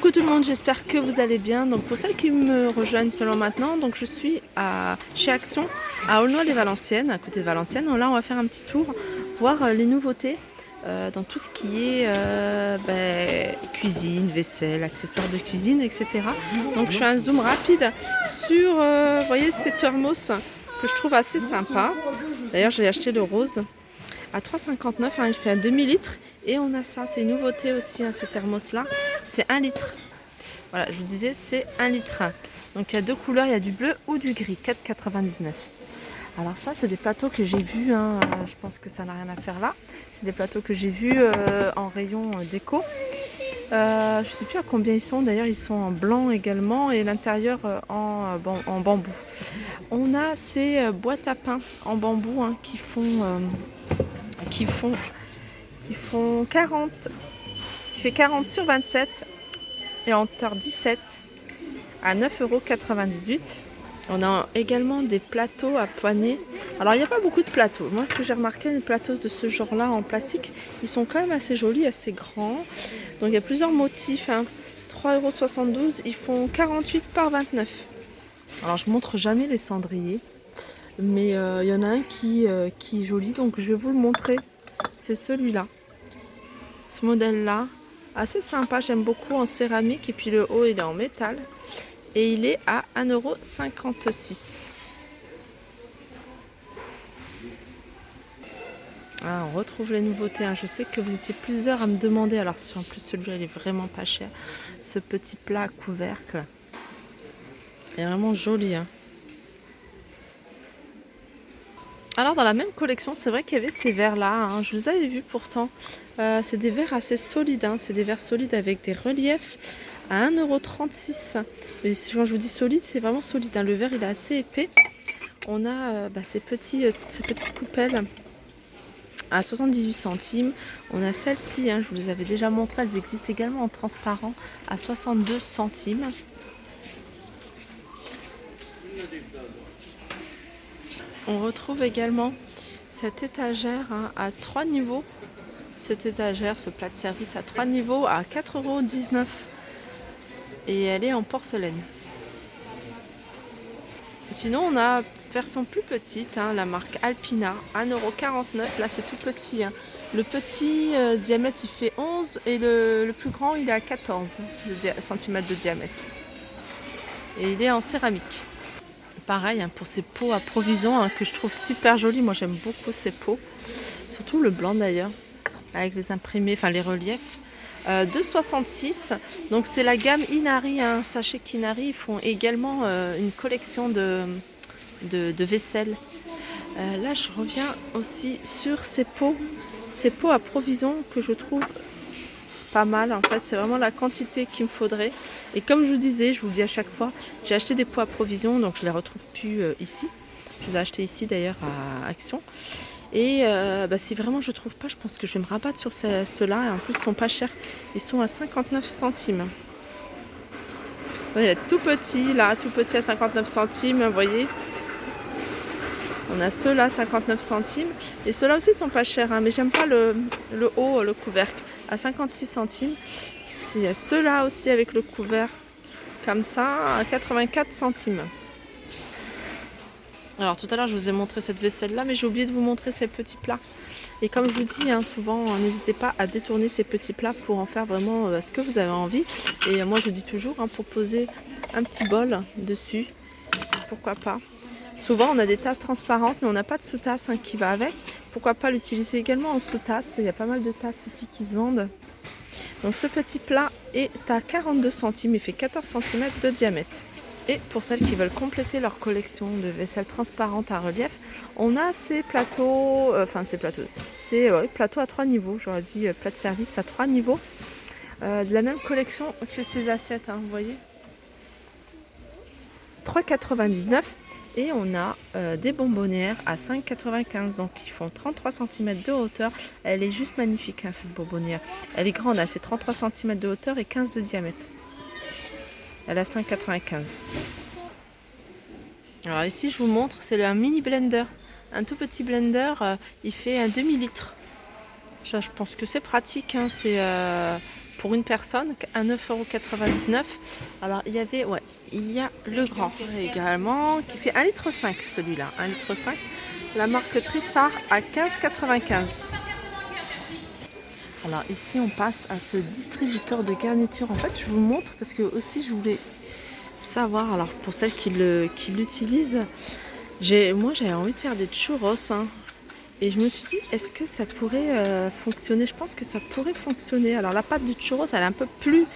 Coucou tout le monde, j'espère que vous allez bien. Donc pour celles qui me rejoignent seulement maintenant, donc je suis chez Action à Aulnoy-les-Valenciennes, à côté de Valenciennes. Donc là on va faire un petit tour, voir les nouveautés dans tout ce qui est cuisine, vaisselle, accessoires de cuisine, etc. Donc je fais un zoom rapide sur, vous voyez, ces thermos que je trouve assez sympa. D'ailleurs j'ai acheté le rose à 3,59 €, hein, il fait à demi-litre. Et on a ça, c'est une nouveauté aussi, hein, ces thermos là, c'est 1 litre. Voilà, je vous disais, c'est 1 litre. Donc il y a deux couleurs, il y a du bleu ou du gris, 4,99 €. Alors ça, c'est des plateaux que j'ai vus, hein, je pense que ça n'a rien à faire là. C'est des plateaux que j'ai vus en rayon déco. Je ne sais plus à combien ils sont, d'ailleurs ils sont en blanc également et l'intérieur en bambou. On a ces boîtes à pain en bambou, hein, qui fait 40 sur 27 et en hauteur 17 à 9,98 €. On a également des plateaux à poignées. Alors il n'y a pas beaucoup de plateaux. Moi ce que j'ai remarqué, les plateaux de ce genre là en plastique, ils sont quand même assez jolis, assez grands. Donc il y a plusieurs motifs, hein. 3,72 €, ils font 48 par 29. Alors je montre jamais les cendriers, mais il y en a un qui est joli, donc je vais vous le montrer. C'est celui-là. Ce modèle-là, assez sympa, j'aime beaucoup, en céramique, et puis le haut il est en métal. Et il est à 1,56 €. Ah, on retrouve les nouveautés, hein. Je sais que vous étiez plusieurs à me demander, alors en plus celui-là il est vraiment pas cher. Ce petit plat à couvercle, il est vraiment joli, hein. Alors dans la même collection, c'est vrai qu'il y avait ces verres-là, hein. Je vous avais vu pourtant. C'est des verres assez solides, hein. C'est des verres solides avec des reliefs à 1,36 €. Mais quand je vous dis solide, c'est vraiment solide, hein. Le verre il est assez épais. On a ces petites coupelles à 78 centimes. On a celles-ci, hein, je vous les avais déjà montrées, elles existent également en transparent à 62 centimes. On retrouve également cette étagère, hein, à 3 niveaux. Cette étagère, ce plat de service à 3 niveaux à 4,19 €. Et elle est en porcelaine. Sinon on a version plus petite, hein, la marque Alpina, 1,49 €. Là c'est tout petit, hein. Le petit diamètre il fait 11 et le plus grand il est à 14 cm de diamètre. Et il est en céramique. Pareil, hein, pour ces pots à provision, hein, que je trouve super jolis. Moi j'aime beaucoup ces pots, surtout le blanc d'ailleurs, avec les imprimés, enfin les reliefs. 2,66 €. Donc c'est la gamme Inari, hein. Sachez qu'Inari, ils font également une collection de vaisselle. Là je reviens aussi sur ces pots à provision que je trouve pas mal. En fait c'est vraiment la quantité qu'il me faudrait, et comme je vous disais, je vous le dis à chaque fois, j'ai acheté des pots à provision, donc je les retrouve plus ici. Je les ai achetés ici d'ailleurs à Action. Et si vraiment je trouve pas, je pense que je vais me rabattre sur ceux-là. Et en plus ils sont pas chers, ils sont à 59 centimes. Il est tout petit là, tout petit à 59 centimes, vous voyez. On a ceux-là 59 centimes. Et ceux-là aussi sont pas chers, hein, mais j'aime pas le haut, le couvercle, à 56 centimes. Il y a ceux-là aussi avec le couvercle comme ça à 84 centimes. Alors tout à l'heure je vous ai montré cette vaisselle là, mais j'ai oublié de vous montrer ces petits plats. Et comme je vous dis, hein, souvent n'hésitez pas à détourner ces petits plats pour en faire vraiment ce que vous avez envie. Et moi je dis toujours, hein, pour poser un petit bol dessus, pourquoi pas. Souvent on a des tasses transparentes, mais on n'a pas de sous-tasse, hein, qui va avec. Pourquoi pas l'utiliser également en sous-tasse. Il y a pas mal de tasses ici qui se vendent. Donc ce petit plat est à 42 centimes, il fait 14 cm de diamètre. Et pour celles qui veulent compléter leur collection de vaisselle transparente à relief, on a ces plateaux, plateaux à 3 niveaux, j'aurais dit plat de service à 3 niveaux, de la même collection que ces assiettes, hein, vous voyez, 3,99 €. Et on a des bonbonnières à 5,95 €, donc ils font 33 cm de hauteur. Elle est juste magnifique, hein, cette bonbonnière. Elle est grande, elle fait 33 cm de hauteur et 15 de diamètre. Elle a 5,95 €. Alors ici je vous montre, c'est un mini blender, un tout petit blender, il fait un demi-litre. Je pense que c'est pratique, hein, pour une personne à 9,99 €. Alors il y avait, ouais, il y a le grand également qui fait 1,5 litre celui-là, 1,5 litre. La marque Tristar à 15,95 €. Alors ici on passe à ce distributeur de garniture. En fait je vous montre parce que aussi je voulais savoir, alors pour celles qui l'utilisent, moi j'avais envie de faire des churros, hein. Et je me suis dit, est-ce que ça pourrait fonctionner? Je pense que ça pourrait fonctionner. Alors la pâte du churros, elle est un peu plus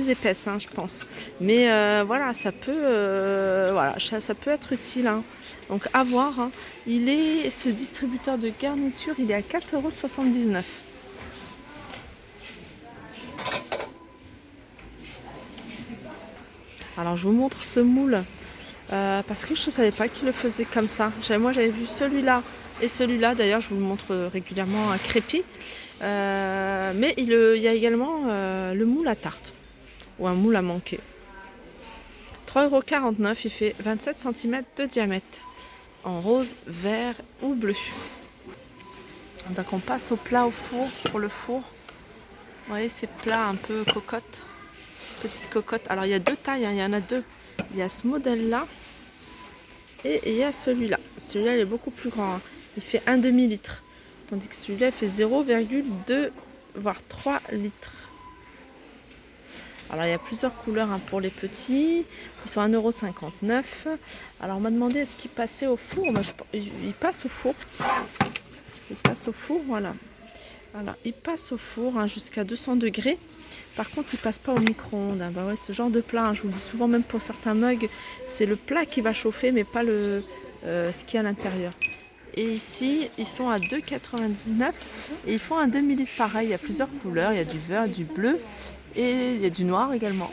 épaisse, hein, je pense. Mais voilà, ça peut être utile, hein. Donc à voir, hein. Ce distributeur de garniture, il est à 4,79 €. Alors je vous montre ce moule. Parce que je ne savais pas qu'il le faisait comme ça. Moi j'avais vu celui-là et celui-là, d'ailleurs je vous le montre régulièrement à crépi. Mais il y a également le moule à tarte ou un moule à manquer. 3,49 €, il fait 27 cm de diamètre en rose, vert ou bleu. Donc on passe au plat au four pour le four. Vous voyez ces plats un peu cocottes, petites cocottes. Alors il y a deux tailles, hein, il y en a deux. Il y a ce modèle-là. Et il y a celui-là. Celui-là, il est beaucoup plus grand, hein. Il fait un demi-litre. Tandis que celui-là, il fait 0,2 voire 3 litres. Alors, il y a plusieurs couleurs, hein, pour les petits. Ils sont à 1,59 €. Alors, on m'a demandé est-ce qu'il passait au four. Il passe au four. Il passe au four, voilà. Voilà, il passe au four, hein, jusqu'à 200 degrés. Par contre, il passe pas au micro-ondes, hein. Bah ouais, ce genre de plat, hein, je vous le dis souvent, même pour certains mugs, c'est le plat qui va chauffer, mais pas ce qu'il y a à l'intérieur. Et ici, ils sont à 2,99 € et ils font un demi-litre pareil. Il y a plusieurs couleurs, il y a du vert, du bleu et il y a du noir également.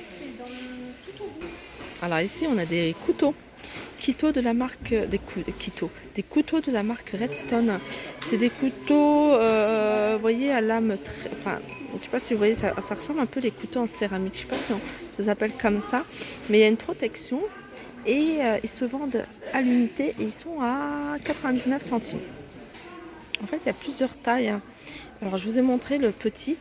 Alors ici, on a des couteaux. Des couteaux de la marque Redstone. C'est des couteaux, vous voyez, à lame enfin, je ne sais pas si vous voyez, ça ressemble un peu les couteaux en céramique. Je ne sais pas si ça s'appelle comme ça, mais il y a une protection et ils se vendent à l'unité et ils sont à 99 centimes. En fait, il y a plusieurs tailles, hein. Alors, je vous ai montré le petit,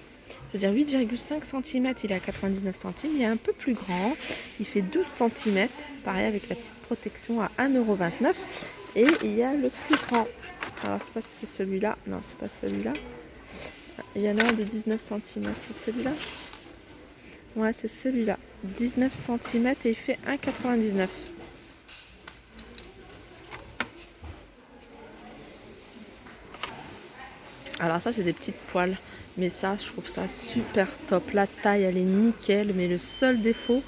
c'est-à-dire 8,5 cm, il est à 99 centimes. Il est un peu plus grand, il fait 12 cm, pareil avec la petite protection à 1,29 €. Et il y a le plus grand. Alors, je ne sais pas si c'est celui-là. Non, c'est pas celui-là. Il y en a un de 19 cm. C'est celui-là? Ouais, c'est celui-là. 19 cm et il fait 1,99 €. Alors ça, c'est des petites poêles. Mais ça, je trouve ça super top. La taille, elle est nickel. Mais le seul défaut,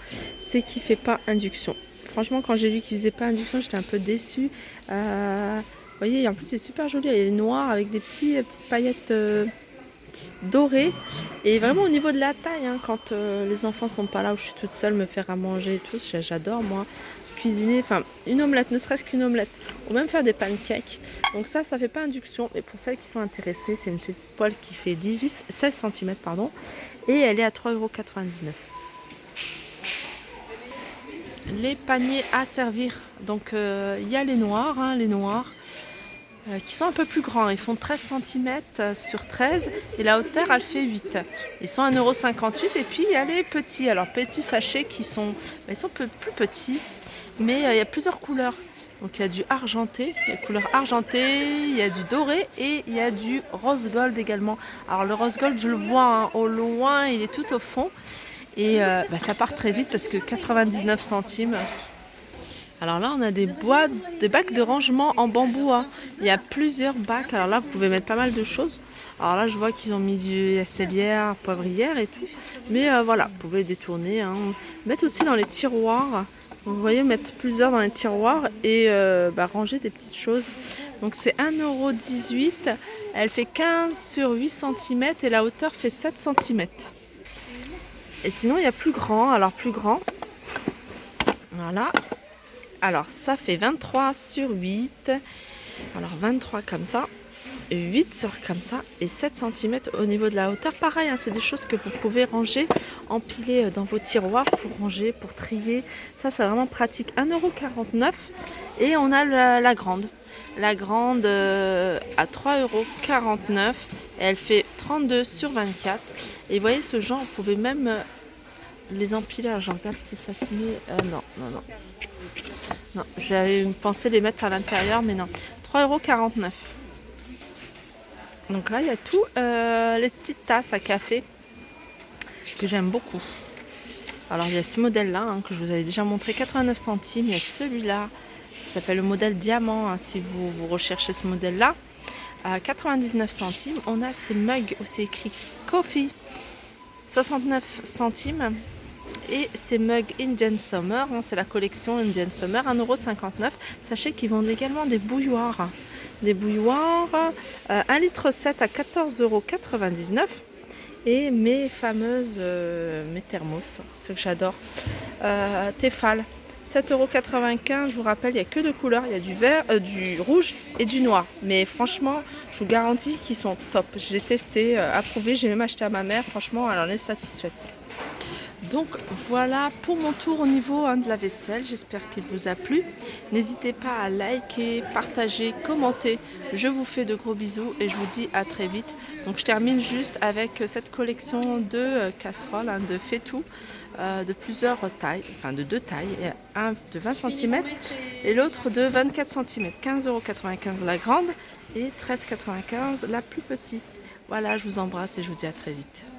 c'est qu'il ne fait pas induction. Franchement, quand j'ai vu qu'il ne faisait pas induction, j'étais un peu déçue. Vous voyez, en plus, c'est super joli. Il est noir avec des petites paillettes dorées. Et vraiment, au niveau de la taille, hein, quand les enfants sont pas là, où je suis toute seule, me faire à manger et tout, j'adore, moi, cuisiner. Enfin, une omelette, ne serait-ce qu'une omelette. Ou même faire des pancakes. Donc ça fait pas induction. Mais pour celles qui sont intéressées, c'est une petite poêle qui fait 16 cm, pardon. Et elle est à 3,99 €. Les paniers à servir. Donc il y a les noirs, hein, qui sont un peu plus grands. Ils font 13 cm sur 13 et la hauteur elle fait 8. Ils sont à 1,58 € et puis il y a les petits. Alors petits sachets ils sont un peu plus petits, mais il y a plusieurs couleurs. Donc il y a du argenté, il y a couleur argentée, il y a du doré et il y a du rose gold également. Alors le rose gold, je le vois, hein, au loin, il est tout au fond. Et ça part très vite parce que 99 centimes. Alors là, on a des bacs de rangement en bambou, hein. Il y a plusieurs bacs. Alors là, vous pouvez mettre pas mal de choses. Alors là, je vois qu'ils ont mis du sellière, poivrière et tout. Mais voilà, vous pouvez détourner, hein. Mettre aussi dans les tiroirs. Vous voyez, mettre plusieurs dans les tiroirs et ranger des petites choses. Donc c'est 1,18 €. Elle fait 15 sur 8 cm et la hauteur fait 7 cm. Et sinon, il y a plus grand. Alors, plus grand. Voilà. Alors, ça fait 23 sur 8. Alors, 23 comme ça. 8 sur comme ça. Et 7 cm au niveau de la hauteur. Pareil, hein, c'est des choses que vous pouvez ranger, empiler dans vos tiroirs pour ranger, pour trier. Ça, c'est vraiment pratique. 1,49 €. Et on a la grande. La grande à 3,49 €. Et elle fait 32 sur 24. Et vous voyez ce genre, vous pouvez même les empiler. Alors, je regarde si ça se met. Non, non, non. Non, j'avais pensé les mettre à l'intérieur, mais non. 3,49 €. Donc là, il y a tout. Les petites tasses à café que j'aime beaucoup. Alors, il y a ce modèle-là hein, que je vous avais déjà montré, 89 centimes. Il y a celui-là, ça s'appelle le modèle diamant, hein, si vous recherchez ce modèle-là. À 99 centimes. On a ces mugs où c'est écrit Coffee, 69 centimes. Et ces mugs Indian Summer, hein, c'est la collection Indian Summer, 1,59 €. Sachez qu'ils vendent également des bouilloires. Des bouilloires, 1,7 litre à 14,99 €. Et mes fameuses, mes thermos, ce que j'adore, Tefal, 7,95 €. Je vous rappelle, il n'y a que deux couleurs, il y a du vert, du rouge et du noir. Mais franchement, je vous garantis qu'ils sont top. Je l'ai testé, approuvé, j'ai même acheté à ma mère. Franchement, elle en est satisfaite. Donc voilà pour mon tour au niveau de la vaisselle, j'espère qu'il vous a plu. N'hésitez pas à liker, partager, commenter. Je vous fais de gros bisous et je vous dis à très vite. Donc je termine juste avec cette collection de casseroles, hein, de faitout, de plusieurs tailles, enfin de deux tailles, un de 20 cm et l'autre de 24 cm. 15,95 € la grande et 13,95 € la plus petite. Voilà, je vous embrasse et je vous dis à très vite.